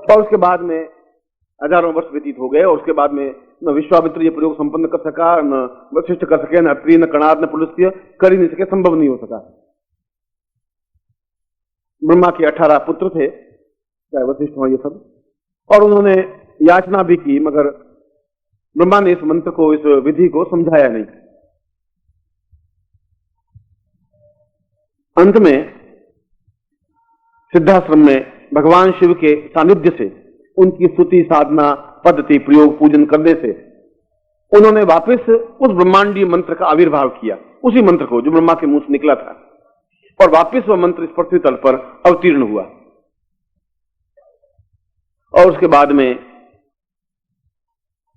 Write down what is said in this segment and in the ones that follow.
और उसके बाद में हजारों वर्ष व्यतीत हो गए और उसके बाद में न विश्वामित्र ये प्रयोग संपन्न कर सका, न वशिष्ठ कर सके, न अत्रि, न कणाद, न पुलस्त्य कर ही नहीं सके, संभव नहीं हो सका। ब्रह्मा के 18 पुत्र थे, चाहे वशिष्ठ हो ये सब, और उन्होंने याचना भी की, मगर ब्रह्मा ने इस मंत्र को, इस विधि को समझाया नहीं। अंत में सिद्धाश्रम में भगवान शिव के सानिध्य से, उनकी स्तुति, साधना, पद्धति, प्रयोग, पूजन करने से उन्होंने वापस उस ब्रह्मांडीय मंत्र का आविर्भाव किया, उसी मंत्र को जो ब्रह्मा के मुंह से निकला था, और वापस वह मंत्र इस पृथ्वी तल पर अवतीर्ण हुआ। और उसके बाद में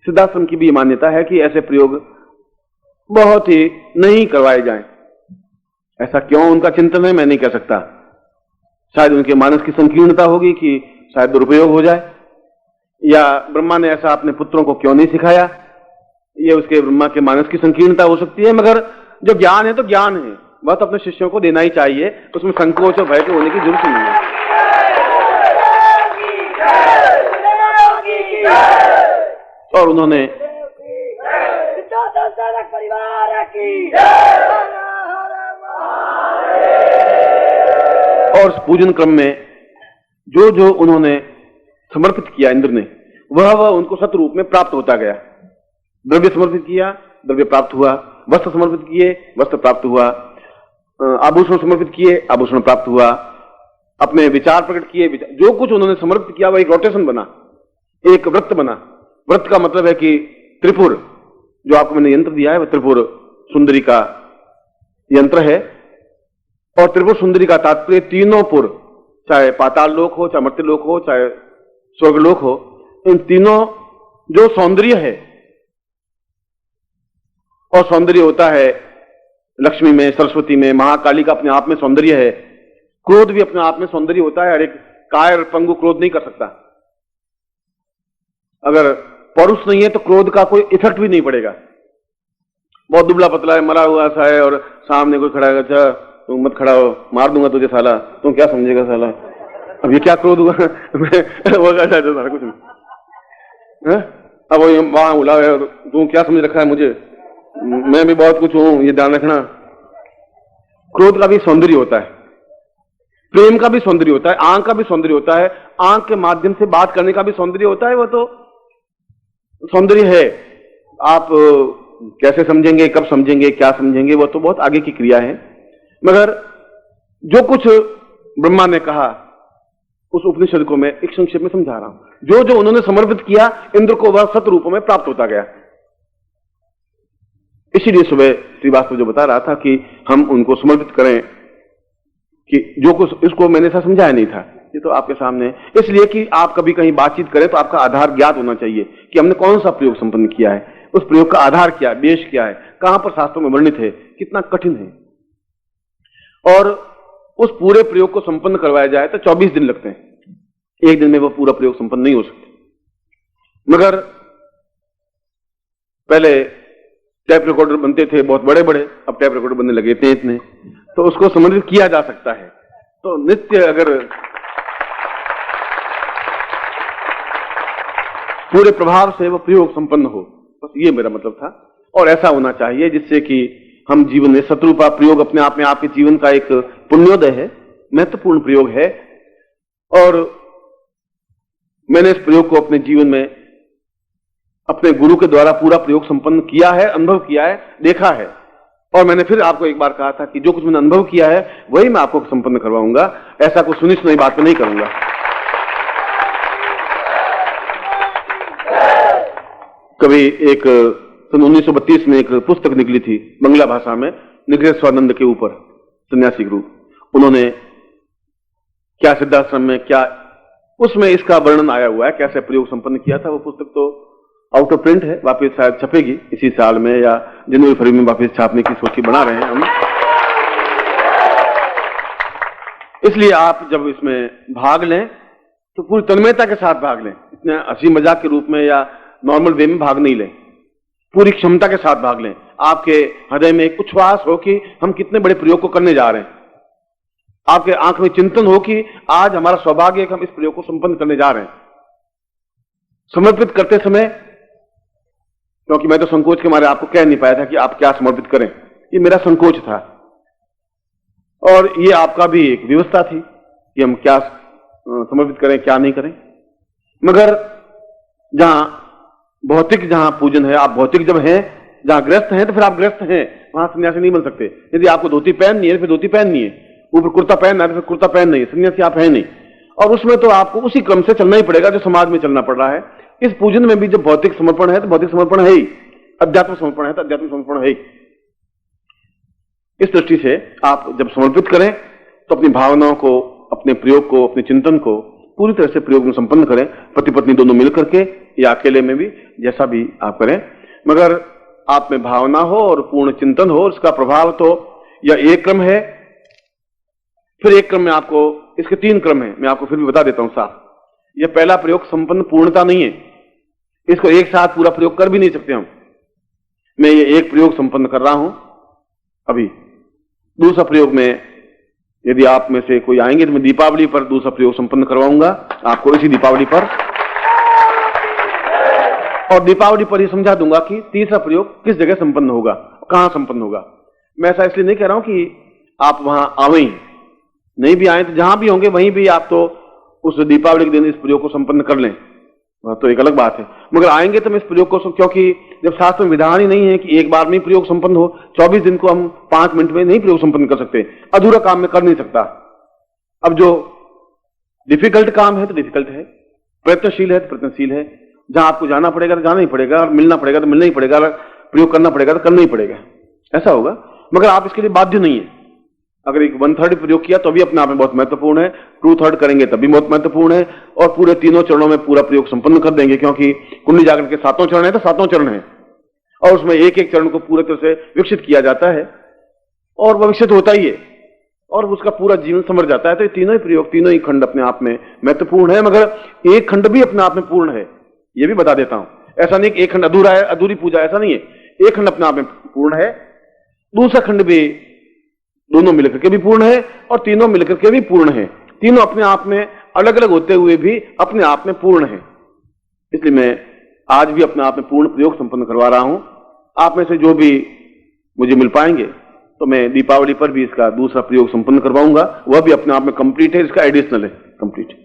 सिद्धाश्रम की भी मान्यता है कि ऐसे प्रयोग बहुत ही नहीं करवाए जाएं। ऐसा क्यों उनका चिंतन है मैं नहीं कह सकता। शायद उनके मानस की संकीर्णता होगी कि शायद दुरुपयोग हो जाए, या ब्रह्मा ने ऐसा अपने पुत्रों को क्यों नहीं सिखाया, ये उसके ब्रह्मा के मानस की संकीर्णता हो सकती है। मगर जो ज्ञान है तो ज्ञान है, वह तो अपने शिष्यों को देना ही चाहिए, उसमें संकोच और भय के होने की जरूरत नहीं है। और उन्होंने और उस पूजन क्रम में जो जो उन्होंने समर्पित किया इंद्र ने, वह उनको सतरूप में प्राप्त होता गया। द्रव्य समर्पित किया, द्रव्य प्राप्त हुआ। वस्त्र समर्पित किए, वस्त्र प्राप्त हुआ। आभूषण समर्पित किए, आभूषण प्राप्त हुआ। अपने विचार प्रकट किए, जो कुछ उन्होंने समर्पित किया वह एक रोटेशन बना, एक वृत्त बना। वृत्त का मतलब है कि त्रिपुर, जो आपको मैंने यंत्र दिया है वह त्रिपुर सुंदरी का यंत्र है। और त्रिपुर सुंदरी का तात्पर्य तीनों पुर, चाहे पाताल लोक हो, चाहे मर्त्य लोक हो, चाहे स्वर्गलोक हो, इन तीनों जो सौंदर्य है, और सौंदर्य होता है लक्ष्मी में, सरस्वती में, महाकाली का अपने आप में सौंदर्य है। क्रोध भी अपने आप में सौंदर्य होता है। हर एक कायर पंगु क्रोध नहीं कर सकता। अगर पौरुष नहीं है तो क्रोध का कोई इफेक्ट भी नहीं पड़ेगा। बहुत दुबला पतला है, मरा हुआ सा है, और सामने कोई खड़ा है, अच्छा तुम मत खड़ा हो, मार दूंगा तुझे साला, तुम क्या समझेगा साला, अब ये क्या क्रोध हुआ वो सारा कुछ नहीं। अब वो वहां उला है, तू क्या समझ रखा है मुझे, मैं भी बहुत कुछ हूं, ये ध्यान रखना। क्रोध का भी सौंदर्य होता है, प्रेम का भी सौंदर्य होता है, आंख का भी सौंदर्य होता है, आंख के माध्यम से बात करने का भी सौंदर्य होता है। वह तो सौंदर्य है। आप कैसे समझेंगे, कब समझेंगे, क्या समझेंगे, वह तो बहुत आगे की क्रिया है। मगर जो कुछ ब्रह्मा ने कहा उस उपनिषद को मैं एक संक्षेप में समझा रहा हूं। जो जो उन्होंने समर्पित किया इंद्र को, वह सत रूप में प्राप्त होता गया। इसीलिए सुबह श्रीवास्तव जो बता रहा था कि हम उनको समर्पित करें, कि जो कुछ, इसको मैंने ऐसा समझाया नहीं था, ये तो आपके सामने, इसलिए कि आप कभी कहीं बातचीत करें तो आपका आधार ज्ञात होना चाहिए कि हमने कौन सा प्रयोग संपन्न किया है, उस प्रयोग का आधार क्या है, बेस क्या है, कहां पर शास्त्रों में वर्णित है, कितना कठिन है। और उस पूरे प्रयोग को संपन्न करवाया जाए तो 24 दिन लगते हैं। एक दिन में वो पूरा प्रयोग संपन्न नहीं हो सकता। मगर पहले टैप रिकॉर्डर बनते थे बहुत बड़े बड़े, अब टैप रिकॉर्डर बनने लगे थे इतने, तो उसको समर्पित किया जा सकता है। तो नित्य अगर पूरे प्रभाव से वो प्रयोग संपन्न हो, बस ये मेरा मतलब था। और ऐसा होना चाहिए जिससे कि हम जीवन में शत्रुपा प्रयोग अपने आप में आपके जीवन का एक पुण्योदय है, महत्वपूर्ण प्रयोग है। और मैंने इस प्रयोग को अपने जीवन में अपने गुरु के द्वारा पूरा प्रयोग संपन्न किया है, अनुभव किया है, देखा है। और मैंने फिर आपको एक बार कहा था कि जो कुछ मैंने अनुभव किया है वही मैं आपको संपन्न करवाऊंगा, ऐसा कुछ सुनी सुनाई बात नहीं करूंगा। कभी एक सन 1932 में एक पुस्तक निकली थी बंगला भाषा में, निग्रेश्वरानंद के ऊपर, सन्यासी ग्रुप। उन्होंने क्या सिद्धाश्रम में क्या, उसमें इसका वर्णन आया हुआ है कैसे प्रयोग संपन्न किया था। वो पुस्तक तो आउट ऑफ प्रिंट है, वापस शायद छपेगी इसी साल में या जनवरी फरवरी में वापस छापने की सोच बना रहे हैं हम। इसलिए आप जब इसमें भाग लें तो पूरी तन्मयता के साथ भाग लें, इतने हंसी मजाक के रूप में या नॉर्मल वे में भाग नहीं लें, पूरी क्षमता के साथ भाग लें। आपके हृदय में एक उच्छ्वास हो कि हम कितने बड़े प्रयोग को करने जा रहे हैं। आपके आंख में चिंतन हो कि आज हमारा सौभाग्य है कि हम इस प्रयोग को संपन्न करने जा रहे हैं। समर्पित करते समय, क्योंकि मैं तो संकोच के मारे आपको कह नहीं पाया था कि आप क्या समर्पित करें, ये मेरा संकोच था और ये आपका भी एक व्यवस्था थी कि हम क्या समर्पित करें क्या नहीं करें। मगर जहां भौतिक जहां पूजन है, आप भौतिक जब हैं, जहां गृहस्थ हैं तो फिर आप गृहस्थ हैं, वहां सन्यासी नहीं बन सकते। यदि आपको धोती पहननी है फिर धोती पहननी है, ऊपर कुर्ता पहनना है तो फिर कुर्ता पहनना है, सन्यासी आप है नहीं। और उसमें तो आपको उसी क्रम से चलना ही पड़ेगा जो समाज में चलना पड़ रहा है। इस पूजन में भी जब भौतिक समर्पण है तो भौतिक समर्पण है ही, अध्यात्म समर्पण है तो अध्यात्म समर्पण है ही। इस दृष्टि से आप जब समर्पित करें तो अपनी भावनाओं को, अपने प्रयोग को, अपने चिंतन को पूरी तरह से प्रयोग में संपन्न करें, पति पत्नी दोनों मिलकर के या अकेले में भी, जैसा भी आप करें। मगर आप में भावना हो और पूर्ण चिंतन हो, इसका प्रभाव तो या एक क्रम है, फिर एक क्रम में आपको, इसके 3 क्रम है, मैं आपको फिर भी बता देता हूं साफ। यह पहला प्रयोग संपन्न पूर्णता नहीं है, इसको एक साथ पूरा प्रयोग कर भी नहीं सकते हम। मैं ये एक प्रयोग संपन्न कर रहा हूं अभी। दूसरा प्रयोग में यदि आप में से कोई आएंगे तो मैं दीपावली पर दूसरा प्रयोग संपन्न करवाऊंगा आपको, इसी दीपावली पर। और दीपावली पर ही समझा दूंगा कि तीसरा प्रयोग किस जगह संपन्न होगा, कहां संपन्न होगा। मैं ऐसा इसलिए नहीं कह रहा हूं कि आप वहां आवे ही, नहीं भी आए तो जहां भी होंगे वहीं भी आप तो उस दीपावली के दिन इस प्रयोग को संपन्न कर लें, तो एक अलग बात है। मगर आएंगे तो मैं इस प्रयोग को, क्योंकि जब शास्त्र में विधान ही नहीं है कि एक बार में प्रयोग संपन्न हो, 24 दिन को हम 5 मिनट में नहीं प्रयोग संपन्न कर सकते, अधूरा काम में कर नहीं सकता। अब जो डिफिकल्ट काम है तो डिफिकल्ट है, प्रयत्नशील है तो प्रयत्नशील है, जहां आपको जाना पड़ेगा तो जाना ही पड़ेगा, और मिलना पड़ेगा तो मिलना ही पड़ेगा, प्रयोग करना पड़ेगा तो करना ही पड़ेगा, ऐसा होगा। मगर आप इसके लिए बाध्य नहीं है। अगर एक 1/3 प्रयोग किया तो भी अपने आप में बहुत महत्वपूर्ण है, 2/3 करेंगे तब भी बहुत महत्वपूर्ण है, और पूरे 3 चरणों में पूरा प्रयोग संपन्न कर देंगे, क्योंकि कुंडली जागरण के 7 चरण है तो 7 चरण है, और उसमें एक एक चरण को पूरे तरह से विकसित किया जाता है, और वह विकसित होता ही है, और उसका पूरा जीवन समझ जाता है। तो ये तीनों ही प्रयोग, तीनों ही खंड अपने आप में महत्वपूर्ण है, मगर एक खंड भी अपने आप में पूर्ण है, ये भी बता देता हूं। ऐसा नहीं कि एक खंड अधूरा है, अधूरी पूजा, ऐसा नहीं है। एक खंड अपने आप में पूर्ण है, दूसरा खंड भी दोनों मिलकर के भी पूर्ण है, और तीनों मिलकर के भी पूर्ण है। तीनों अपने आप में अलग अलग होते हुए भी अपने आप में पूर्ण है। इसलिए मैं आज भी अपने आप में पूर्ण प्रयोग संपन्न करवा रहा हूं। आप में से जो भी मुझे मिल पाएंगे तो मैं दीपावली पर भी इसका दूसरा प्रयोग संपन्न करवाऊंगा, वह भी अपने आप में कंप्लीट है, इसका एडिशनल है, कंप्लीट।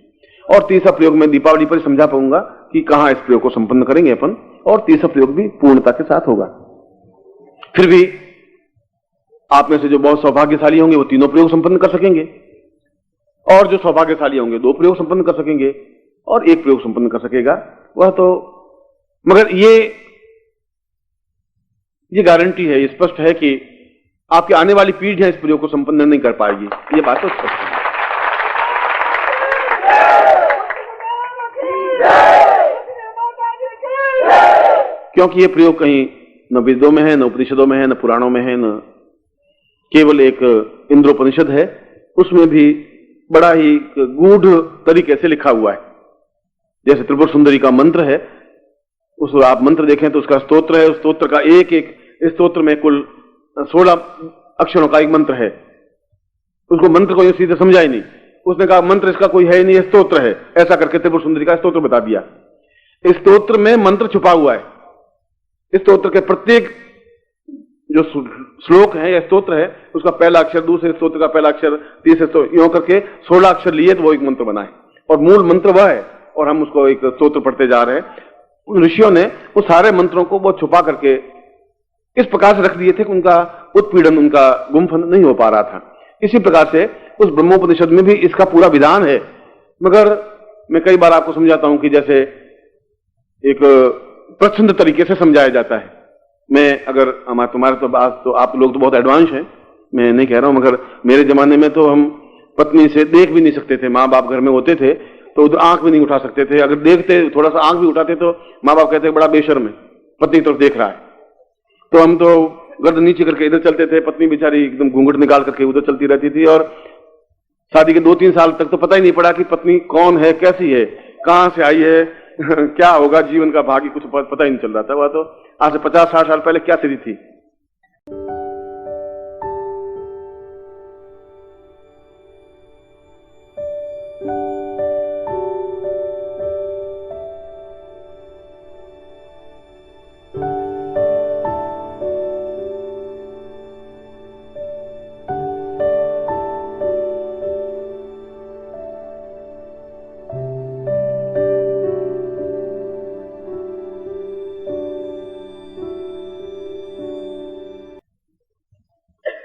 और तीसरा प्रयोग मैं दीपावली पर समझा पाऊंगा कि कहां इस प्रयोग को संपन्न करेंगे अपन, और तीसरा प्रयोग भी पूर्णता के साथ होगा। फिर भी आप में से जो बहुत सौभाग्यशाली होंगे वो तीनों प्रयोग संपन्न कर सकेंगे, और जो सौभाग्यशाली होंगे 2 प्रयोग संपन्न कर सकेंगे, और 1 प्रयोग संपन्न कर सकेगा वह तो। मगर ये गारंटी है, ये स्पष्ट है कि आपकी आने वाली पीढ़ियां इस प्रयोग को संपन्न नहीं कर पाएगी, ये बात तो स्पष्ट है। क्योंकि ये प्रयोग कहीं न वेदों में है, न उपनिषदों में है, न पुराणों में है, न केवल एक इंद्रोपनिषद है, उसमें भी बड़ा ही गूढ़ तरीके से लिखा हुआ है। जैसे त्रिपुर सुंदरी का मंत्र है, उस आप मंत्र देखें तो उसका स्तोत्र है, उस स्तोत्र का एक एक, इस स्तोत्र में कुल 16 अक्षरों का एक मंत्र है। उसको मंत्र को सीधे समझा ही नहीं, उसने कहा मंत्र इसका कोई है ही नहीं, स्तोत्र है, ऐसा करके त्रिपुर सुंदरी का स्तोत्र बता दिया। इस स्तोत्र में मंत्र छुपा हुआ है। इस स्तोत्र के प्रत्येक जो श्लोक है या स्तोत्र है, उसका पहला अक्षर, दूसरे स्तोत्र का पहला अक्षर, तीसरे स्तोत्र, यूं करके 16 अक्षर लिए तो वो एक मंत्र बना है, और मूल मंत्र वह है, और हम उसको एक स्तोत्र पढ़ते जा रहे हैं। उन ऋषियों ने उस सारे मंत्रों को बहुत छुपा करके इस प्रकार से रख दिए थे कि उनका उत्पीड़न, उनका गुम्फन नहीं हो पा रहा था। इसी प्रकार से उस ब्रह्मोपनिषद में भी इसका पूरा विधान है। मगर मैं कई बार आपको समझाता हूं कि जैसे एक प्रचंड तरीके से समझाया जाता है। मैं अगर तुम्हारे तो बात, तो आप लोग तो बहुत एडवांस हैं, मैं नहीं कह रहा हूं, मगर मेरे जमाने में तो हम पत्नी से देख भी नहीं सकते थे। माँ बाप घर में होते थे तो उधर आंख भी नहीं उठा सकते थे, अगर देखते थोड़ा सा आंख भी उठाते तो माँ बाप कहते बड़ा बेशर्म है, पत्नी की तरफ देख रहा है। तो हम तो गर्दन नीचे करके इधर चलते थे, पत्नी बेचारी एकदम घूंघट निकाल करके उधर चलती रहती थी। और शादी के 2-3 साल तक तो पता ही नहीं पड़ा कि पत्नी कौन है, कैसी है, कहां से आई है, क्या होगा जीवन का भाग्य, कुछ पता ही नहीं चल रहा था। वह तो आज से 50-60 साल पहले क्या स्थिति थी।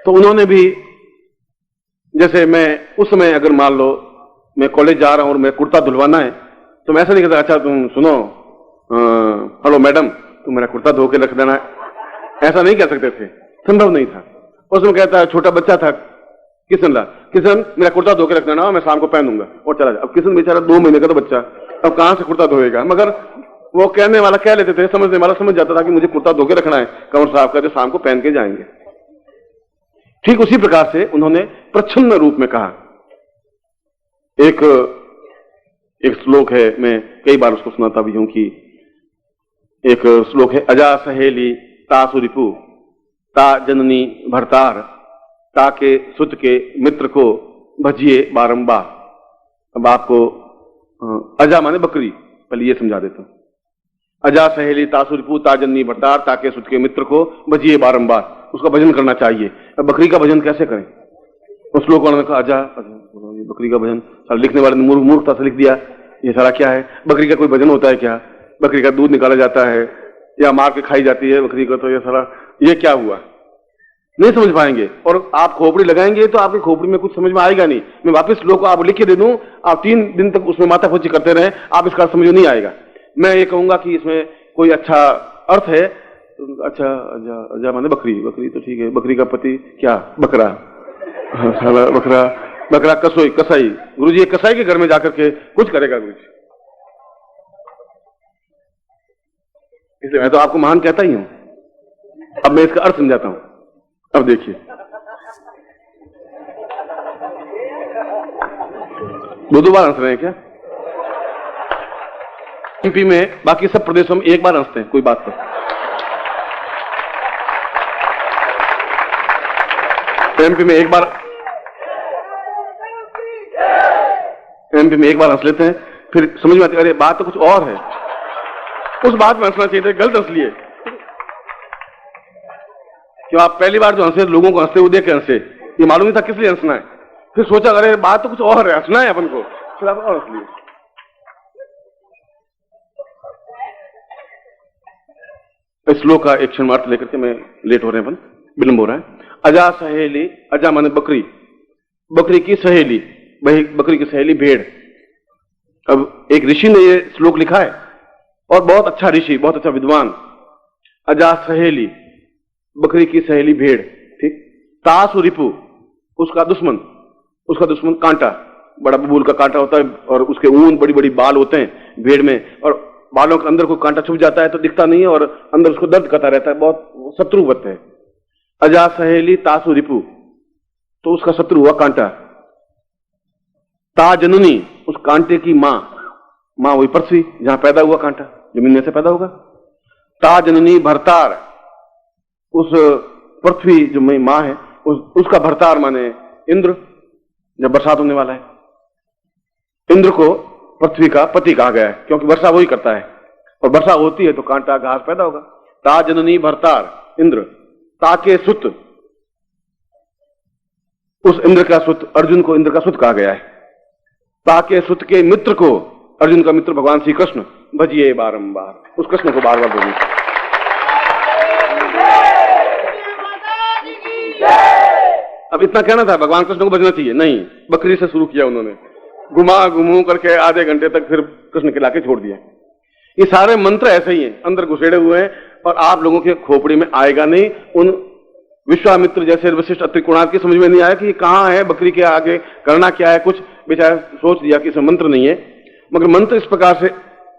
तो उन्होंने भी, जैसे मैं उस समय अगर मान लो मैं कॉलेज जा रहा हूं और मैं कुर्ता धुलवाना है, तो मैं ऐसा नहीं कहता अच्छा तुम सुनो, हेलो मैडम तुम मेरा कुर्ता धो के रख देना, ऐसा नहीं कह सकते थे, संभव नहीं था। उसमें कहता है, छोटा बच्चा था किशन मेरा कुर्ता धो के रख देना, मैं शाम को पहनूंगा, और चला जाए। अब किशन बेचारा 2 महीने का तो बच्चा, अब कहां से कुर्ता धोएगा, मगर वो कहने वाला कह लेते थे, समझने वाला समझ जाता था कि मुझे कुर्ता धो के रखना है, कमर साहब का, जो शाम को पहन के जाएंगे। ठीक उसी प्रकार से उन्होंने प्रच्छन्न रूप में कहा। एक श्लोक है, मैं कई बार उसको सुनाता भी हूं, कि एक श्लोक है, अजा सहेली ता सुरिपु ता जननी भरतार ता के सुत के मित्र को भजिए बारंबार। अब आपको अजा माने बकरी, पहले ये समझा देता हूं। अजा सहेली ता सुरिपु ता जननी भरतार ता के सुत के मित्र को भजिए बारंबार, उसका भजन करना चाहिए। अब बकरी का भजन कैसे करें? उस लोगों ने कहा अजा बकरी का भजन, सारा लिखने वाले ने मूर्खता से लिख दिया, ये सारा क्या है, बकरी का कोई भजन होता है क्या? बकरी का दूध निकाला जाता है या मार के खाई जाती है बकरी को, तो ये सारा ये क्या हुआ, नहीं समझ पाएंगे। और आप खोपड़ी लगाएंगे तो आपकी खोपड़ी में कुछ समझ में आएगा नहीं। मैं वापस लोग को आप लिख के दे दूं, आप 3 दिन तक उसमें माथाफोची करते रहे, आप इसका समझ नहीं आएगा। मैं ये कहूंगा कि इसमें कोई अच्छा अर्थ है, अच्छा अजा अजा माने बकरी, बकरी तो ठीक है, बकरी का पति क्या बकरा, बकरा बकरा कसाई, गुरुजी एक कसाई के घर में जाकर के कुछ करेगा गुरुजी। इसलिए मैं तो आपको महान कहता ही हूं। अब मैं इसका अर्थ समझाता हूं। अब देखिए, दो बार हंस रहे हैं क्या? एमपी में, बाकी सब प्रदेशों में एक बार हंसते हैं कोई बात पर। एमपी में एक बार हंस लेते हैं, फिर समझ में आती है अरे बात तो कुछ और है, उस बात में हंसना चाहिए था, गलत हंस लिए। क्यों आप पहली बार जो हंसे, लोगों को हंसते हुए देख के हंसे, ये मालूम नहीं था किस लिए हंसना है, फिर सोचा अरे बात तो कुछ और है, हंसना है अपन को, फिर आप और हंस लिए। इस श्लोक का एक क्षण अर्थ लेकर के मैं लेट हो रहे हैं, अपन विलंब हो रहा है। अजा सहेली, अजा माने बकरी, बकरी की सहेली, बकरी की सहेली भेड़। अब एक ऋषि ने ये श्लोक लिखा है, और बहुत अच्छा ऋषि, बहुत अच्छा विद्वान। अजा सहेली, बकरी की सहेली भेड़, ठीक। तासु रिपु, उसका दुश्मन कांटा, बड़ा बबूल का कांटा होता है, और उसके ऊन बड़ी बड़ी बाल होते हैं भेड़ में, और बालों के अंदर कोई कांटा छुप जाता है तो दिखता नहीं है, और अंदर उसको दर्द करता रहता है, बहुत शत्रुवत है। अजा सहेली तासु रिपु, तो उसका शत्रु हुआ कांटा। ता जननी, उस कांटे की मां वही पृथ्वी जहां पैदा हुआ कांटा, जमीन में से पैदा होगा। ता जननी भरतार, उस पृथ्वी जो मां है, उसका भरतार माने इंद्र, जब बरसात होने वाला है। इंद्र को पृथ्वी का पति कहा गया है, क्योंकि वर्षा वही करता है, और वर्षा होती है तो कांटा घास पैदा होगा। ता जननी भरतार इंद्र, ताके सुत, उस इंद्र का सुत, अर्जुन को इंद्र का सुत कहा गया है। ताके सुत के मित्र को, अर्जुन का मित्र भगवान श्री कृष्ण, भजिए बारंबार, उस कृष्ण को बार बार बोलिए। अब इतना कहना था भगवान कृष्ण को बजना चाहिए, नहीं, बकरी से शुरू किया उन्होंने, घुमू करके आधे घंटे तक फिर कृष्ण के लाके छोड़ दिया। ये सारे मंत्र ऐसे ही हैं, अंदर घुसेड़े हुए हैं, और आप लोगों के खोपड़ी में आएगा नहीं। उन विश्वामित्र जैसे वशिष्ठ अत्रि कुणाद की समझ में नहीं आया कि कहां है बकरी के आगे करना क्या है, कुछ बेचारा सोच दिया कि इसमें मंत्र नहीं है, मगर मंत्र इस प्रकार से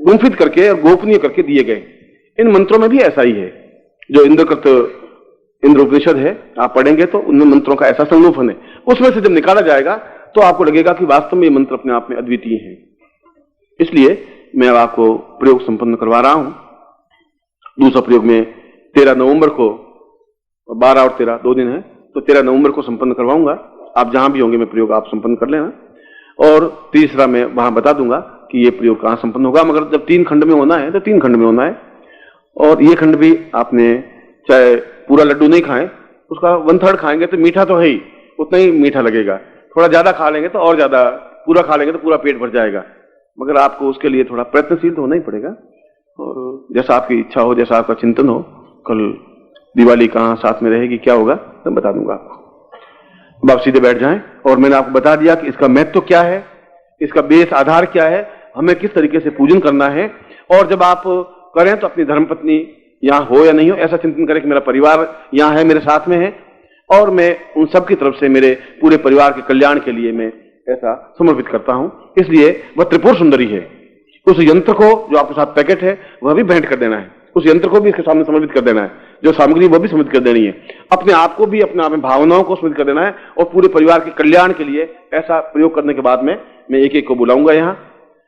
गुम्फित करके और गोपनीय करके दिए गए। इन मंत्रों में भी ऐसा ही है, जो इंद्रकृत इंद्र उपनिषद है, आप पढ़ेंगे तो उन मंत्रों का ऐसा संगोपन है, उसमें से जब निकाला जाएगा तो आपको लगेगा कि वास्तव में ये मंत्र अपने आप में अद्वितीय है। इसलिए मैं आपको प्रयोग संपन्न करवा रहा हूं। दूसरा प्रयोग में 13 नवंबर को, 12 और 13 2 दिन है, तो 13 नवंबर को संपन्न करवाऊंगा। आप जहां भी होंगे मैं प्रयोग आप संपन्न कर लेना, और तीसरा मैं वहां बता दूंगा कि ये प्रयोग कहां संपन्न होगा। मगर जब 3 खंड में होना है तो 3 खंड में होना है, और ये खंड भी आपने चाहे पूरा लड्डू नहीं खाएं, उसका 1/3 खाएंगे तो मीठा तो है ही, उतना ही मीठा लगेगा। थोड़ा ज्यादा खा लेंगे तो और ज्यादा, पूरा खा लेंगे तो पूरा पेट भर जाएगा, मगर आपको उसके लिए थोड़ा प्रयत्नशील तो होना ही पड़ेगा। और जैसा आपकी इच्छा हो, जैसा आपका चिंतन हो, कल दिवाली कहाँ साथ में रहेगी, क्या होगा, मैं बता दूंगा आपको। अब आप सीधे बैठ जाएं और मैंने आपको बता दिया कि इसका महत्व क्या है, इसका बेस आधार क्या है, हमें किस तरीके से पूजन करना है। और जब आप करें तो अपनी धर्मपत्नी यहां हो या नहीं हो ऐसा चिंतन करें कि मेरा परिवार यहां है, मेरे साथ में है और मैं उन सब की तरफ से मेरे पूरे परिवार के कल्याण के लिए मैं ऐसा समर्पित करता हूं। इसलिए वह त्रिपुर सुंदरी है। उस यंत्र को जो आपके साथ पैकेट है वह भी भेंट कर देना है, उस यंत्र को भी इसके सामने समर्पित कर देना है, जो सामग्री वह भी समर्पित कर देनी है, अपने आप को भी, अपने आप में भावनाओं को समर्पित कर देना है और पूरे परिवार के कल्याण के लिए ऐसा प्रयोग करने के बाद में मैं एक एक को बुलाऊंगा यहां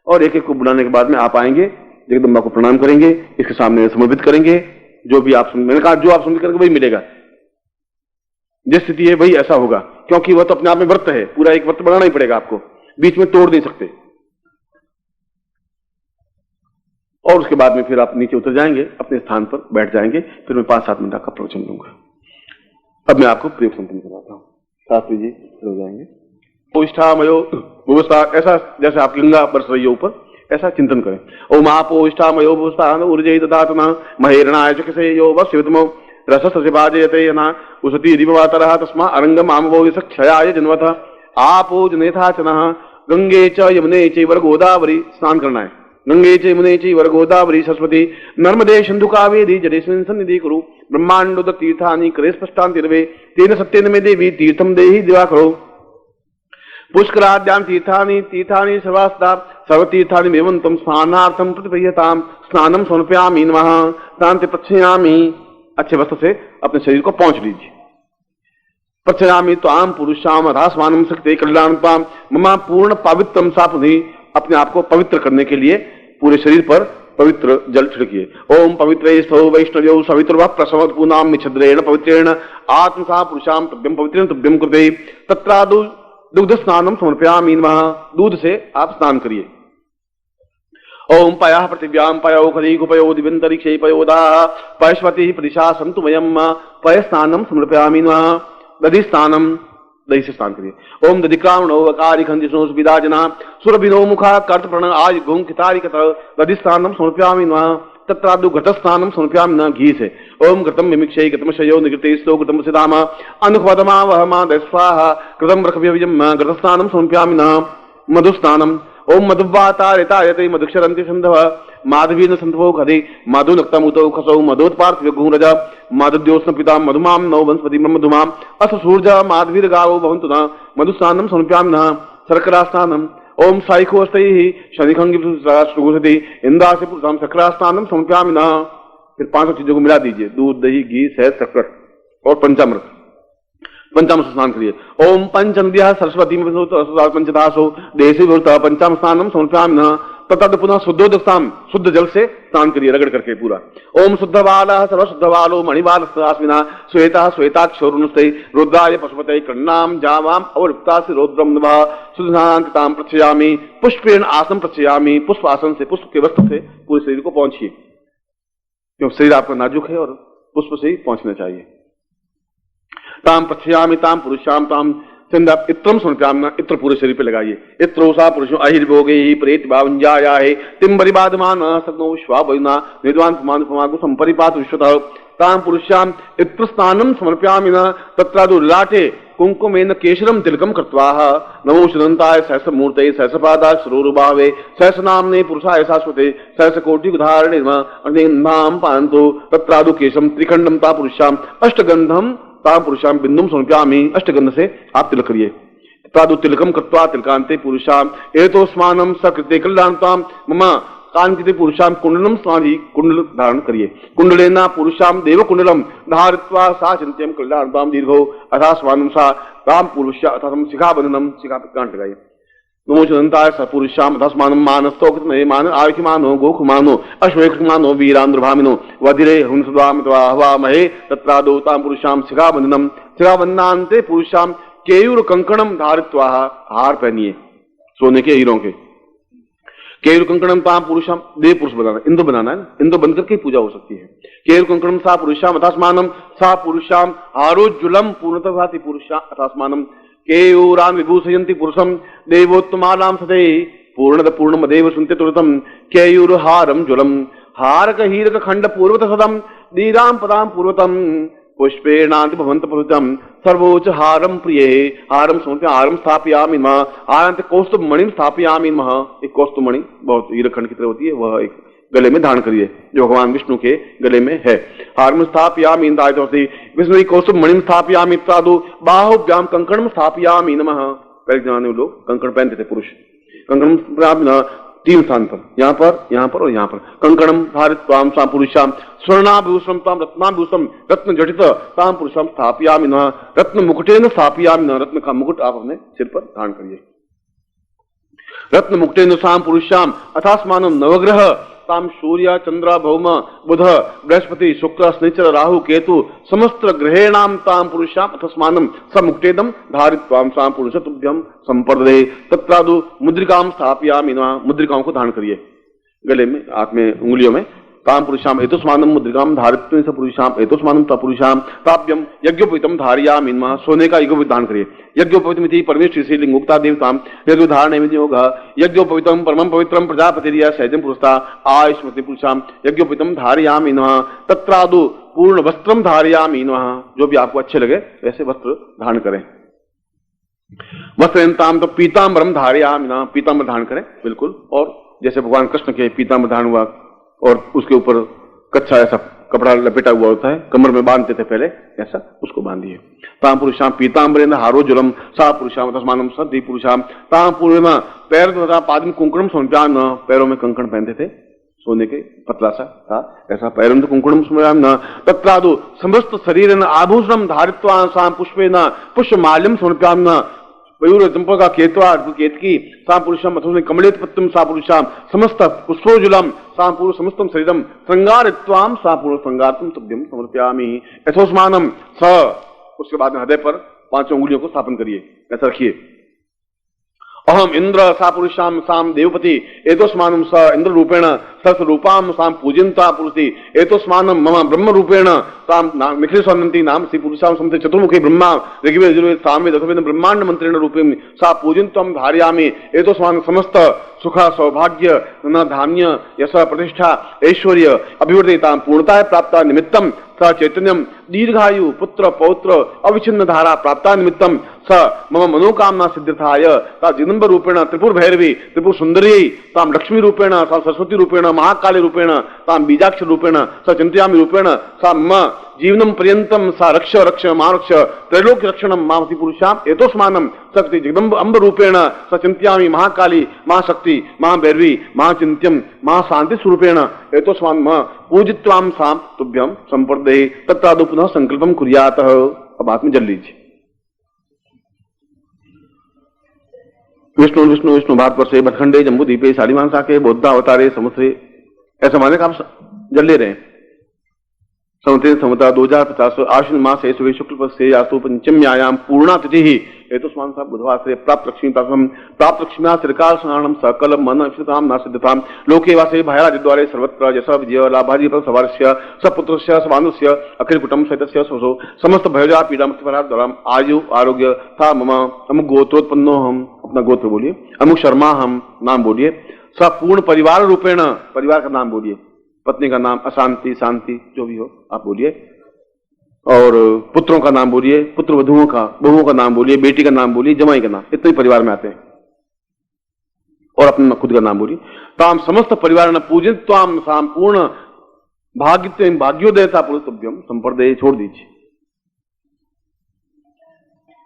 और एक एक को बुलाने के बाद में आप आएंगे, जगदम्बा को प्रणाम करेंगे, इसके सामने समर्पित करेंगे। जो भी आप, मैंने कहा जो आप समर्पित करेंगे वही मिलेगा, जिस स्थिति है वही ऐसा होगा, क्योंकि वह तो अपने आप में व्रत है, पूरा एक व्रत बनाना ही पड़ेगा आपको, बीच में तोड़ नहीं सकते। और उसके बाद में फिर आप नीचे उतर जाएंगे, अपने स्थान पर बैठ जाएंगे, फिर मैं 5-7 मिनट का प्रवचन दूंगा। अब मैं आपको प्रयोग संपन्न कराता हूं। शास्त्री जी हो जाएंगे। पोष्ठामयो भूस्ता, ऐसा जैसे आप गंगा बरस रही है ऊपर, ऐसा चिंतन करें। ओम आपोष्ठामयो भूस्तान ऊर्जे ददातना महेरणाय चकसे यो वस्वितमो रसससिभाजयते ना उसति दिववातरः तस्मा अरंगम आमवो विसक्षयाय जन्मथ आपो जनेथाचनः गंगे च यमुने चैव गोदावरी, स्नान करना है। गंगे च यमुने चैव गोदावरी सरस्वती नर्मदे सिंधु कावेरी जलेस्मिन् सन्निधि कुरु ब्रह्मांडोदक तीर्थानि करे स्पष्टान्तिर्वे तेन सत्येन मे देवी तीर्थम देहि दिवाकरो पुष्कराद्यां तीर्थानि तीर्थानि सर्वास्ता सर्वतीर्थानि मेवन्तं स्नानार्थं प्रतिपह्यतां स्नानं समर्पयामि नमः तान्ते प्रक्षयामि। अच्छे वस्त्र से अपने शरीर को पहुंच लीजिए। प्रक्षयामि त्वां पुरुषाम अधास्मानं शक्ते कल्याणतां मम पूर्ण पवित्रम सापुनि, अपने आप को पवित्र करने के लिए पूरे शरीर पर पवित्र जल छिड़किए। ओम पवित्रेस्थो वैष्णव्यो सवितुर्वा प्रसवत पूनाम मिच्छद्रेण पवित्रेण आत्मसा पुरुषाम तभ्यम पवित्रेण तभ्यम कृते तत्रादु दुग्ध स्नानम समर्पयामि नमः, दूध से आप स्नान करिए। ओम पयः पृथिव्यां पयो खलीकु पयो दिव्यन्तरिक्षे पयोदाः पयस्वती प्रदिशा सन्तु वयम् पय स्नानम समर्पयामि नमः, दधि स्नानम, दही से स्नान करिए। ओम दधिक्रामणो वकारी खंदिष्णो सुविदाजना सुरभिनो मुखा कर्तप्रण आज घुम खितारी कत दधि स्नानम समर्पयामि नमः तत्रादु घट स्नानम समर्पयामि नमः, घी से। ओम घृतम मिमिक्षै घृतमशयो निगृते स्तो घृतम सिदाम अनुपदमा वहमा दस्वाहा कृतम रखव्यविजम घृत स्नानम समर्पयामि नमः, मधु स्नानम। ओम मधुवातारितायते मधुक्षरन्ति सिन्धव माधवीन संतभो खदे मधु नक्तमुतो खसौ मधोत्पार्थ घूरज माधुद्योष्ण पिता मधुमाम नौ वंशपति मधुमाम अस सूर्य माधवीर गावो भवन्तु न मधुस्नानम समर्पयामि नमः, शर्करा स्नानम। ओम साइकोस्तैहि शनिखंगी सुगुसति इंद्रासे पुरुषाम शर्करा स्नानम समर्पयामि नमः। फिर 5 चीजों को मिला दीजिए, दूध दही घी शहद शक्कर और पंचामृत, पंचामृत स्नान करिए। ओम पंचनद्यः सरस्वती पंचदासो देशे पंचाम स्नानम समर्पयामि नमः तथा पुनः शुद्धोदकताम, शुद्ध जल से स्नान करिए रगड़ करके पूरा। ओम शुद्ध बालः सर्वशुद्ध बालो मणिबाल आस्मिना श्वेता श्वेताक्षरुणस्ते रुद्राय पशुपते कर्णाम जावाम अवरुक्तासि रौद्रम नमः सुधांताम प्रक्षयामि पुष्पेण आसन प्रक्षयामि, पुष्प आसन से, पुष्प के वस्त्र से पूरे शरीर को पहुंचिए, क्योंकि शरीर आपका नाजुक है और पुष्प से ही पहुंचना चाहिए। ताम प्रक्षयामि ताम पुरुषाम ताम चंदा इत्रम समर्पयामि, इत्र पूरे शरीर पे लगाइए। इत्रोसा पुरुषो अहिर्भोगे ही प्रेत भावंजाया है तिम्बरि बाधमान सग्नो विश्वावयुना निद्वान पुमान पुमागु संपरिपात विश्वतः ताम पुरुषाम इत्र स्नानम समर्पयामि न तत्रादु लाटे कुंकुमेन केशरम तिलकम कृत्वा नमो शुदन्ताय सहस्रमूर्तये सहस्रपादाय सरोरुभावे सहस्रनाम्ने पुरुषाय शाश्वते सहस्रकोटि उदाहरणे नाम पान्तु तत्रादु केशम त्रिखंडम ता पुरुषाम अष्टगंधम ताम पुरुषाम बिंदुम समर्पयामि, अष्टगंध से आप तिलक करिए। तत्रादु तिलकम कृत्वा तिलकांते पुरुषाम एतोस्मानम सकृते कल्याणताम मम कांकिते पुरुषाम कुंडलम स्वाधि, कुंडल धारण करिए। कुंडलेना पुरुषाम देव कुंडलम धारित्वा सा चिंत्यम कल्याणताम दीर्घो अथास्मानम सा ताम पुरुष अथाम शिखाबंधनम, शिखा पर कांट लगाइए। नमो चंताय सपुरुषाम अथस्मानम मानस्तोकृतमे मान आयुखमानो गोखमानो अश्वेखमानो वीरांध्रभामिनो वधिरे हुंसद्वामित्वा हवामहे तत्रादो ताम पुरुषाम शिखाबंधनम, शिखाबंधनान्ते पुरुषाम केयूर कंकणम धारित्वा, हार पहनिए सोने के हीरों के। केयूर कंकणम ताम पुरुषाम, देव पुरुष बनाना, इंद्र बनाना है, इंद्र बनकर के पूजा हो सकती है। केयूर कंकणम सा पुरुषाम अथस्मानम सा पुरुषाम हारोज्जुलम पूर्णतः भाति पुरुषा अथस्मानम केयूरान विभूषयन्ति पुरुषम देवोत्तमानाम सते पूर्णद पूर्णमदेव सुनते तुरतम केयूर हारम ज्वलम हारक हीरक खंड पूर्वत सदम दीराम पदाम पूर्वतम पुष्पेणांति भवंत पुरुषम सर्वोच्च हारम प्रिय हारम समर्पय हारम स्थापयामि नमः हारांत कौस्तुभ मणि स्थापयामि नमः। एक कौस्तुभ मणि बहुत हीराखंड की तरह होती है, वह एक गले में धारण करिए जो भगवान विष्णु के गले में है। हारम स्थापयामि विष्णु कौस्तुभ मणि स्थापयामि साधु बाहुभ्याम कंकणम स्थापयामि नमः। पहले जमाने में लोग कंकण पहनते थे पुरुष, कंकण 3 स्थान पर, यहाँ पर और यहाँ पर। कंकणम धारित्वाम साम पुरुषाम स्वर्णाभूषम ताम रत्नाभूषम रत्न जटित ताम पुरुषम स्थापयामि नमः रत्न मुकुटेन स्थापयामि नमः। रत्न का मुकुट आप अपने सिर पर धारण करिए। रत्न मुकुटेन साम पुरुषाम अथास्मानम नवग्रह ताम सूर्य चंद्र भौम बुध बृहस्पति शुक्र शनिचर राहु केतु समस्त ग्रहेणाम ताम पुरुषाम अथस्मानम समुक्तेदम धारित्वाम साम पुरुष तुभ्यम संपर्दे तत्रादु मुद्रिकाम स्थापयामि नमः। मुद्रिकाओं को धारण करिए गले में, हाथ में, उंगलियों में। ताम पुरुषाम एतस्मानम मुद्रिकाम धारित्वेन स पुरुषाम एतस्मानम स पुरुषाम ताभ्यम यज्ञोपवीतम धारयामि नमः। सोने का यज्ञोपवीत धारण करिए। यज्ञोपवीतमिति परमेश्वर श्री लिंगोक्ता देवताम यज्ञ धारण योग यज्ञोपवीतम परमं पवित्रम प्रजापतिर्या सहजम पुरुषता आयुष्मति पुरुषाम यज्ञोपवीतम धारयामि नमः तत्रादु पूर्ण वस्त्रम धारयामि नमः। जो भी आपको अच्छे लगे वैसे वस्त्र धारण करें। वस्त्रयंताम तो पीताम्बरम धारयामि नमः। पीताम्बर धारण करें बिल्कुल, और जैसे भगवान कृष्ण के पीताम्बर धारण हुआ और उसके ऊपर कच्चा ऐसा कपड़ा लपेटा हुआ होता है, कमर में बांधते थे पहले, ऐसा उसको बांधिए। ताम पुरुषाम पीताम्बरेन हारो जलम सा पुरुषाम तस्मानम सद्धि पुरुषाम ताम पूर्णिमा पैर तथा पादम कुंकुम समर्पयामि नमः। पैरों में कंकण पहनते थे सोने के, पतला सा था ऐसा। पैरम कुंकुम समर्पयामि नमः तत्रादु समस्त शरीरेन आभूषणम धारित्वा साम पुष्पेन पुष्पमाल्यम समर्पयामि नमः। मयूर चंपा का केतवा केतकी सा पुरुषम अथवा कमलेत पत्तम सा पुरुषाम समस्त पुष्पोजुलम सा पुरुष समस्तम शरीरम श्रृंगारित्वाम सा पुरुष श्रृंगारतम तुभ्यम समर्पयामि यथोस्मानम स। उसके बाद में हृदय पर 5 उंगलियों को स्थापन करिए, ऐसा रखिए। अहम इंद्र सा पुरुषाम साम देवपति एतोस्मानम स इंद्र रूपेण सस रूपाम साम पूजनता पुरुषि एतोस्मानम मम ब्रह्म रूपेण साम निखिल स्वनंती नाम श्री पुरुषाम समते चतुर्मुखी ब्रह्मा ऋग्वेद यजुर्वेद सामवेद अथर्ववेद ब्रह्मांड मंत्रेण रूपेण सा पूजनत्वम धारयामि एतोस्मानम समस्त सुख सौभाग्य धान्य यश प्रतिष्ठा ऐश्वर्य अभिवर्धिताम पूर्णता प्राप्ता निमित्तम स चैतन्यम दीर्घायु पुत्र पौत्र अविच्छिन्न धारा प्राप्ता निमित्तम स मम मनोकामना सिद्ध्यर्थाय सा जगदम्ब रूपेण त्रिपुर भैरवी त्रिपुर सुंदरी ताम लक्ष्मी रूपेण सा सरस्वती रूपेण महाकाली रूपेण ताम बीजाक्ष रूपेण स चिंतयामि रूपेण सा मम जीवनम पर्यंतम सा रक्ष रक्ष महारक्ष त्रैलोक्य रक्षणम मामति पुरुषाम एतोस्मानम शक्ति जगदम्ब अम्ब रूपेण स चिंतयामि महाकाली महाशक्ति महाभैरवी महाचिंत्यम महाशांति स्वरूपेण एतोस्मान पूजित्वाम साम तुभ्यम संपर्दे तत्रादु पुनः संकल्पम कुर्यात। अब हाथ में जल लीजिए। विष्णु विष्णु विष्णु भारत वर्षे भटखंडे जम्बू द्वीपे शालिमान साके बौद्धा अवतारे समुद्रे, ऐसा माने का आप जल ले रहे हैं। समुद्र समता 2050 आश्विन मास है शुक्ल पक्ष से यास्तु पंचम्यायाम पूर्णा तिथि ही एतस्मान् सा बुधवार से प्राप्त लक्ष्मी प्राप्त लक्ष्म्या त्रिकाल स्नानम सकल मन इष्टताम नासिद्धताम लोके वासे भायराजद्वारे सर्वत्र यश विजय लाभाजी सवारस्य सपुत्रस्य सबान्धुस्य अखिल कुटुंब सहितस्य स्वसो समस्त भयजा पीड़ा मुक्तिपराद्वाराम आयु आरोग्य था मम अमुक गोत्रोत्पन्नो हम, अपना गोत्र बोलिए, अमुक शर्मा हम नाम बोलिए, सपूर्ण परिवार रूपेण, परिवार का नाम बोलिए, पत्नी का नाम अशांति शांति जो भी हो आप बोलिए, और पुत्रों का नाम बोलिए, पुत्र वधुओं का बहुओं का नाम बोलिए, बेटी का नाम बोलिए, जमाई का नाम, इतने परिवार में आते हैं, और अपना खुद का नाम बोलिए। ताम समस्त परिवार न पूजित ताम साम पूर्ण भाग्य भाग्योदयता पुरुषभ्यम संपर्दे, छोड़ दीजिए।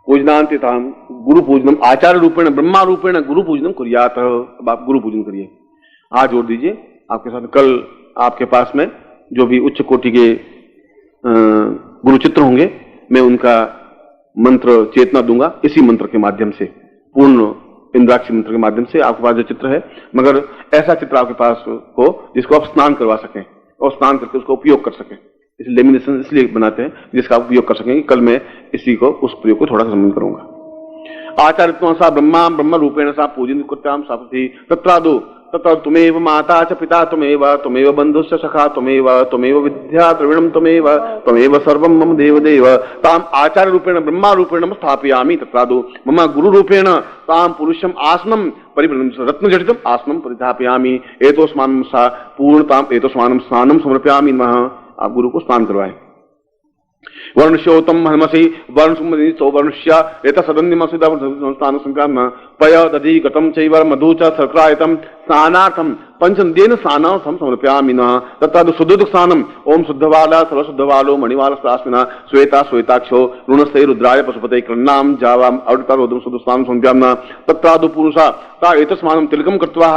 पूजनांति ताम गुरु पूजनम आचार्य रूपेण ब्रह्मा रूपेण गुरु पूजनम कुर्यात। अब आप गुरु पूजन करिए, हाथ जोड़ दीजिए। आपके साथ कल आपके पास में जो भी उच्च कोटि के गुरु चित्र होंगे, मैं उनका मंत्र चेतना दूंगा इसी मंत्र के माध्यम से, पूर्ण इंद्राक्षी मंत्र के माध्यम से। आपके पास जो चित्र है, मगर ऐसा चित्र आपके पास हो जिसको आप स्नान करवा सकें और स्नान करके उसका उपयोग कर सकें। इस लेमिनेशन इसलिए बनाते हैं जिसका आप उपयोग कर सकेंगे। कल मैं इसी को, उस प्रयोग को थोड़ा सा समझ करूंगा। आचार्य सा ब्रह्मा ब्रह्म रूपेण सा पूजन कृत्याम सापति तत्रादु तत्र तुमेव माता च पिता तुमेव बंधुश्च सखा तुमेव विद्या द्रविणम तुमेव सर्वं मम देवदेव। ताम आचार्य रूपेण ब्रह्मा रूपेण स्थापयामि तत्रादु मम गुरु रूपेण ताम पुरुषम आसनम परिप्रणम रत्नजटितम आसनम परिधापयामि एतोस्मानं सा पूर्णताम एतोस्मानं स्नानं समर्पयामि नमः। आप गुरु को स्नान करवाएं। वर्णस्योतम हनमसी वर्ण सुमनितो वर्णस्य एत सदन्यमसिदा संस्थान संक्राम पय दधि गतम चैव मधु च शर्करायतम स्नानार्थम पंचदेन स्नानार्थम समर्पयामिनः तत्र शुद्धोदक स्नानम ओम शुद्धवाला सर्वशुद्धवालो मणिवाल स्त्रास्मिना श्वेता श्वेताक्षो ऋणस्ते रुद्राय पशुपते कृण्णाम जावाम अवतारोदम शुद्ध स्नानं समर्पयामः तत्रादु पुरुषा ता एतस्मानं तिलकं कृत्वा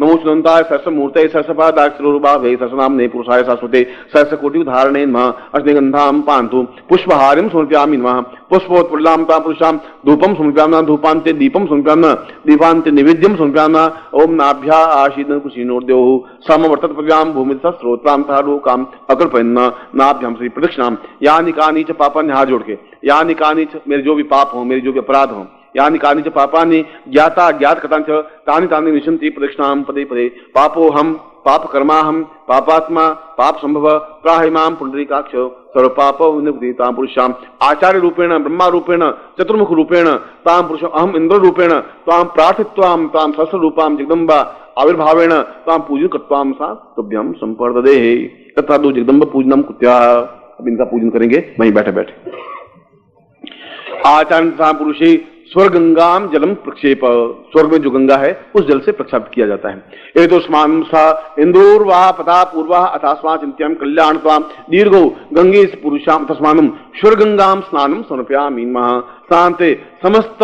नमो चुनन्ताय सहस्रमूर्तये सहस्रपादाक्षरोरुबाभे सहस्रनाम्ने पुरुषाय शाश्वते सहस्रकोटि उदाहरणेन नमः अश्वगन्धां पान्तु पुष्पहारिं समर्पयामि नमः पुष्पोत्पल्लां तां पुरुषां धूपं समर्पयामः धूपान्ते दीपं समर्पयामः दीपान्ते निवेद्यं समर्पयामः ओम नाभ्या आशीदन कुशीनोर्द्योः समवर्तत पद्यां भूमितः स्रोत्रां तथा लोकाम् अकल्पयन्न नाभ्यां श्री प्रदक्षिणां यानि कानि च पापानि हाथ जोड़ के यानि कानि च मेरे जो भी पाप हो मेरे जो भी अपराध हो यानि कानि च पापानि ज्ञाता अज्ञात कथांच तानि तानि निशन्ति प्रदक्षिणां पदे पदे पापो हम पाप कर्माहम पापात्मा पाप संभव प्राहिमां पुंडरीकाक्ष सर्व पाप विनिवृत्तां पुरुषां आचार्य रूपेण ब्रह्मा रूपेण चतुर्मुख रूपेण तां पुरुषं अहम इंद्र रूपेण तां प्रार्थित्वां तां सहस्र रूपां जगदम्बा आविर्भावेण तां पूजन कृत्वां सा तुभ्यं संपर्ददेहि तथा दो जगदम्ब पूजनम कुत्या। अब इनका पूजन करेंगे वहीं बैठे बैठे। आचार्य तथा पुरुषे स्वर्गंगाम जलम प्रक्षेप स्वर्ग में जो गंगा है उस जल से प्रक्षेपित किया जाता है। ए तो स्मान सा इंदूर्वा पता पूर्वा अथास्मा चिंत्यम कल्याण दीर्घो गंगे पुरुषाम तस्मानम स्वर्गंगाम स्नानम समर्पयामि नमः शांते समस्त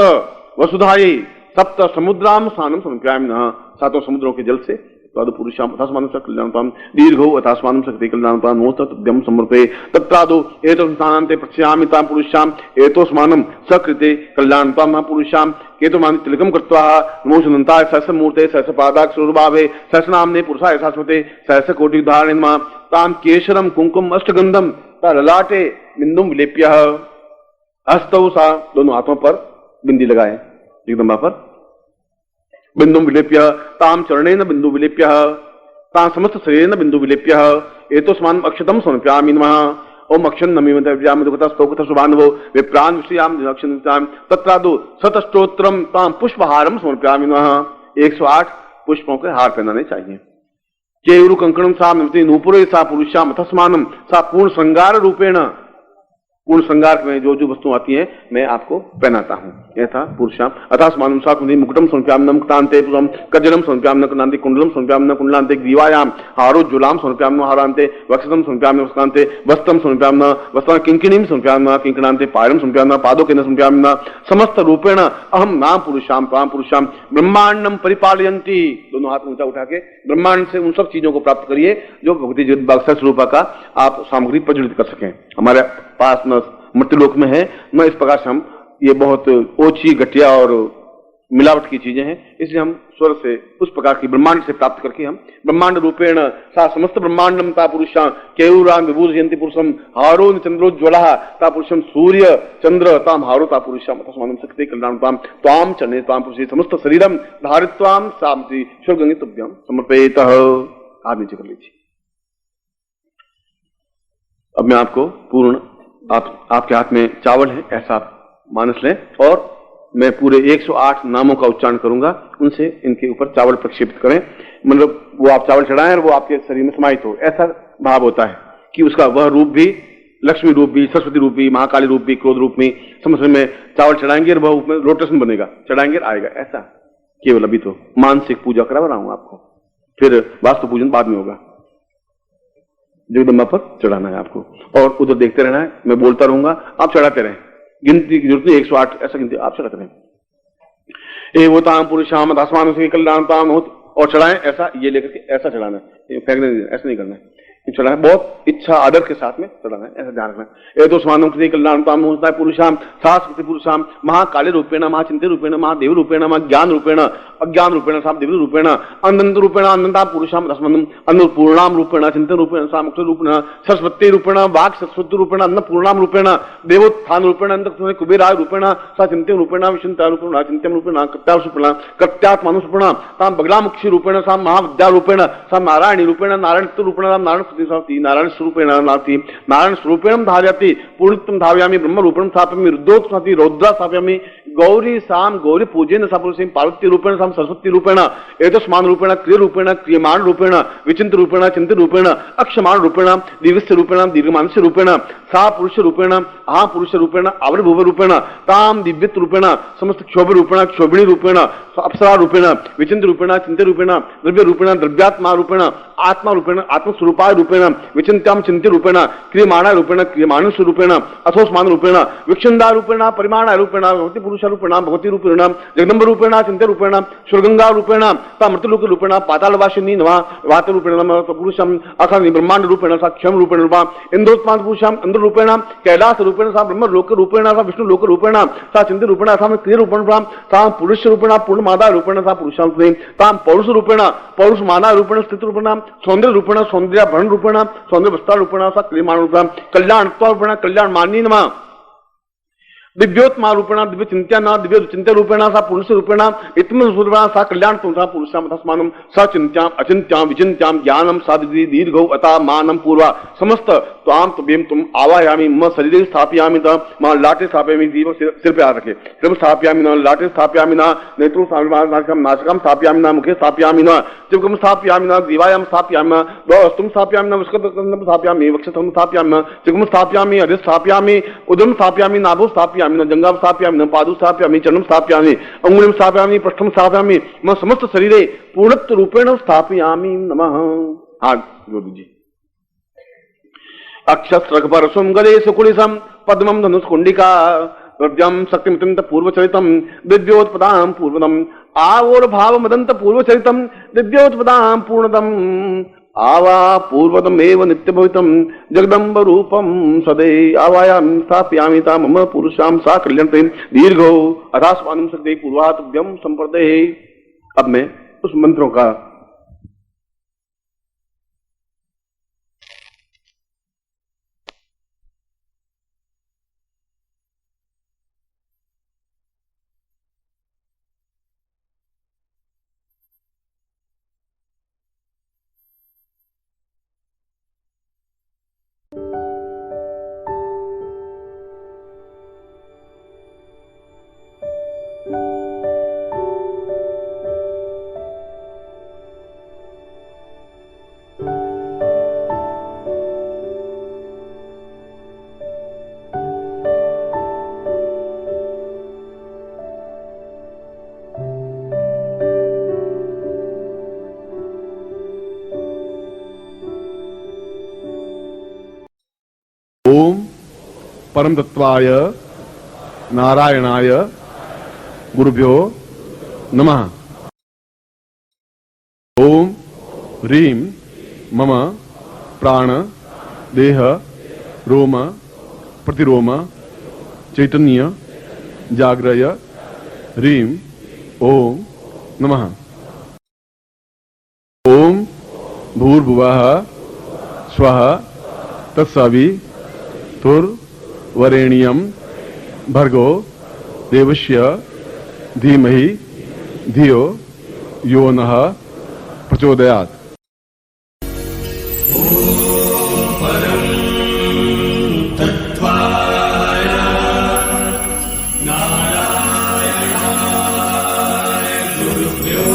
वसुधायै सप्त समुद्राम स्नानम समर्पयामि नमः सातों समुद्रों के जल से तद पुरुषाम अथास्मानं कल्याणताम दीर्घो अथास्मानं शक्ति कल्याणताम नोतद्यम समर्पये तत्रादो एतस्मान्ते प्रक्षयामि तां पुरुषाम एतोस्मानं सकृते कल्याणताम पुरुषाम केतुमानि तिलकं कृत्वा नमो सुनन्ताय सहस्रमूर्ते सहस्रपादाक्षरोरुबाभे सहस्रनाम्ने पुरुषाय शाश्वते सहस्रकोटि उदाहरणेन नमः तां केशरं कुंकुम अष्टगंधम ता ललाटे बिंदुम विलेप्य हस्तौ सा दोनों हाथों पर बिंदी लगाए जगदम्बा पर बिंदु विलेप्य ताम चरणेन बिंदु विलेप्य तां समस्त शरीरेण बिंदु विलेप्य एतस्मान् अक्षतम समर्पयामि नमः ओम अक्षन नमीमतस्तोकत शुभानुभो विप्रान् विषयाम अक्षन तत्रादो शतस्तोत्रम तां पुष्पहारम समर्पयामि नमः 108 पुष्पों के हार पहनाने चाहिए। केयूरु कंकणम सा नमते नूपुरे सा पुरुषाम अथस्मानम सा पूर्ण श्रृंगार रूपेण पूर्ण श्रृंगार में जो जो वस्तु आती हैं मैं आपको पहनाता हूँ। यह था पुरुषाम अथास्मानं साकुंडी मुकुटम समर्पयामि क्तान्ते पुरम कज्जलम समर्पयामि कुंडान्ते कुंडलम समर्पयामि कुंडलान्ते ग्रीवायाम हारोज्ज्वलां समर्पयामि हारान्ते वक्षसं समर्पयामि वस्त्रान्ते वस्त्रं समर्पयामि वस्त्रान् किंकिणीं समर्पयामि किंकणान्ते पायरं समर्पयामि पादोकेन समर्पयामि समस्त रूपेण अहम नाम पुरुषाम ताम पुरुषाम ब्रह्मांडम परिपालयन्ति दोनों हाथ ऊंचा उठा के ब्रह्मांड से उन सब चीजों को प्राप्त करिए जो भक्ति जगत स्वरूप का आप सामग्री प्रज्वलित कर सकें। हमारे पास न मृत्युलोक में है न इस प्रकार से हम ये बहुत ओछी घटिया और मिलावट की चीजें हैं, इसलिए हम स्वर्ग से उस प्रकार की ब्रह्मांड से प्राप्त करके हम ब्रह्मांड रूपेण सा समस्त ब्रह्मांडम ता पुरुषा केयूरां विभूषयन्ति पुरुषम हारो चंद्रोज्ज्वलः ता पुरुषम सूर्य चंद्र ताम हारो ता पुरुषम तस्मानं शक्ति कल्याणताम त्वाम चरणे ताम पुरुषे समस्त शरीरम धारित्वाम सामति स्वर्गंगे तुभ्यं समर्पयेतः। आप नीचे कर लीजिए। अब मैं आपको पूर्ण आपके हाथ में चावल है ऐसा आप मानस लें और मैं पूरे 108 नामों का उच्चारण करूंगा, उनसे इनके ऊपर चावल प्रक्षेपित करें। मतलब वो आप चावल चढ़ाएं और वो आपके शरीर में समाहित हो, ऐसा भाव होता है कि उसका वह रूप भी लक्ष्मी रूप भी सरस्वती रूप भी महाकाली रूप भी क्रोध रूप में समझ में चावल चढ़ाएंगे और वह उसमें रोटेशन बनेगा, चढ़ाएंगे आएगा, ऐसा केवल अभी तो मानसिक पूजा करा रहा हूं आपको, फिर वास्तु पूजन बाद में होगा। जगदम्बा पर चढ़ाना है आपको और उधर देखते रहना है, मैं बोलता रहूंगा आप चढ़ाते रहें, गिनती की जरूरत नहीं 108 ऐसा गिनती आप चढ़ाते रहें। एवताम पुरुषाम आसमान से कल्याणताम और चढ़ाएं ऐसा ये लेकर के ऐसा चढ़ाना है, फेंकने ऐसा नहीं करना है, चढ़ाना है बहुत इच्छा आदर के साथ में चढ़ाना है, ऐसा ध्यान रखना है। तो स्वानम कल्याणताम होता है पुरुषाम शास्त्रति पुरुषाम महाकाली रूपेण महाचिंते रूपेण महादेव रूपेण महाज्ञान रूपेण अज्ञान रूपेण साम देवी रूपेण अनंत रूपेण अनंता पुरुषाम तस्मन्नम अन्नपूर्णाम रूपेण चिंतन रूपेण सामुक्त रूपेण सरस्वती रूपेण वाक् सरस्वती रूपेण अन्नपूर्णाम रूपेण देवोत्थान रूपेण अंत कुबेराय रूपेण सा चिंतन रूपेण विचिंता रूपेण चिंतन रूपेण कृत्यास रूपेण कृत्यात्मानुष रूपेण ताम बगलामुक्षी रूपेण साम महाविद्या रूपेण साम नारायणी रूपेण नारायण रूपेण नारायण स्तुति समाप्ति नारायण स्वरूपेण नास्ति नारायण स्वरूपेण धारयति पूर्णत्वं धावयामि ब्रह्म रूपेण स्थापयामि रुद्रोत्पत्ति रौद्रा स्थापयामि गौरी साम गौरी पूजेन सपुरुषेण पार्वती रूपेण साम सरस्वती रूपेण एतस्मान रूपेण क्रिय रूपेण क्रियमाण रूपेण विचिंत रूपेण चिंतित रूपेण अक्षमाण रूपेण दिव्यस्य रूपेण दीर्घमानस्य रूपेण सा पुरुष रूपेण आ पुरुष रूपेण आवृभुव रूपेण ताम दिव्यत रूपेण समस्त क्षोभ रूपेण क्षोभिणी रूपेण अप्सरा रूपेण विचिंत रूपेण चिंत रूपेण द्रव्य रूपेण द्रव्यात्मा रूपेण आत्मा रूपेण आत्मस्वरूपाय रूपेण विचिंत्याम चिंत्य रूपेण क्रियमाणाय रूपेण क्रियमाणस्य रूपेण अथोस्मान रूपेण विक्षुंदा रूपेण परिमाणाय रूपेण भगवती पुरुष रूपेण भगवती रूपेण जगदम्ब रूपेण चिंत्य रूपेण स्वर्गंगा रूपेण मृतलोक रूपेण पातालवासिनी नवा वात रूपेण पुरुषम अखंड ब्रह्मांड रूपेण साक्षम रूपेण रूपा इंद्रोत्मान पुरुषम इंद्र रूपेण कैलास रूपेण सा ब्रह्म लोक रूपेण सा विष्णु लोक रूपेण सा चिंत्य रूपेण सा क्रिय रूपेण सा पुरुष रूपेण पूर्णमादा रूपेण सा पुरुषांत ताम पौरुष रूपेण पौरुष माना रूपेण स्थित रूपेण सौंदर्य रूपेण सौंदर्य भरण रूपेण सौंदर्य वस्त्र रूपेण सा क्रियमाण रूपेण कल्याण रूपेण कल्याण मानी नमः दिव्योत्मा रूपेण दिव्य चिंत्यान दिव्य चिंत्य रूपेण सा पुरुष रूपेण इत्म रूपेण सा कल्याण पुंसा पुरुषाम तस्मानं सा चिंत्याम अचिंत्याम विचिंत्याम ज्ञानम साधि दीर्घौ अता मानं पूर्वा समस्त त्वाम तबेम तुम आवायामि मम शरीरे स्थापयामि त म लाटे स्थापयामि जीव सिर पे आ रखे सिर स्थापयामि न लाटे स्थापयामि न नेत्रो स्थापयामि नासिकाम स्थापयामि न मुखे स्थापयामि न चिबकम स्थापयामि न दिवायाम स्थापयामि न दोस्तुम स्थापयामि न वस्कतम स्थापयामि वक्षस्थम स्थापयामि न चिबकम स्थापयामि हृदय स्थापयामि उदरम स्थापयामि नाभो स्थापयामि न जंगाम स्थापयामि न पादौ स्थापयामि चरणम स्थापयामि अंगुलिम स्थापयामि पृष्ठम स्थापयामि मम समस्त शरीरे पूर्णत्व रूपेण स्थापयामि नमः। हाँ गुरु जी अक्षस्रगपरसुम गलेश कुलिसम पद्मम धनुष्कुंडिका रव्यम शक्तिमितंत पूर्वचरितम दिव्योत्पदाम पूर्वदम आवोर्भाव मदंत पूर्वचरितम दिव्योत्पदाम पूर्णदम आवा पूर्वदमेव नित्यभवितं जगदम्ब रूपम सदै आवायाम स्थापयामि ता मम पुरुषाम सा कल्यन्ते दीर्घो अथास्मानं शक्ति पूर्वातव्यम संप्रदे। अब मैं उस मंत्रों का ओम परम तत्वाय नारायणाय गुरुभ्यो नमः। ओम ह्रीं मम प्राण देह रोम प्रतिरोम चैतन्य जाग्रय ह्रीं ओम नमः। ओम भूर्भुवः स्वः तत्सवितुर्वरेण्यं भर्गो देवस्य धीमहि धियो यो नः प्रचोदयात्। नारायणाय गुरुभ्यो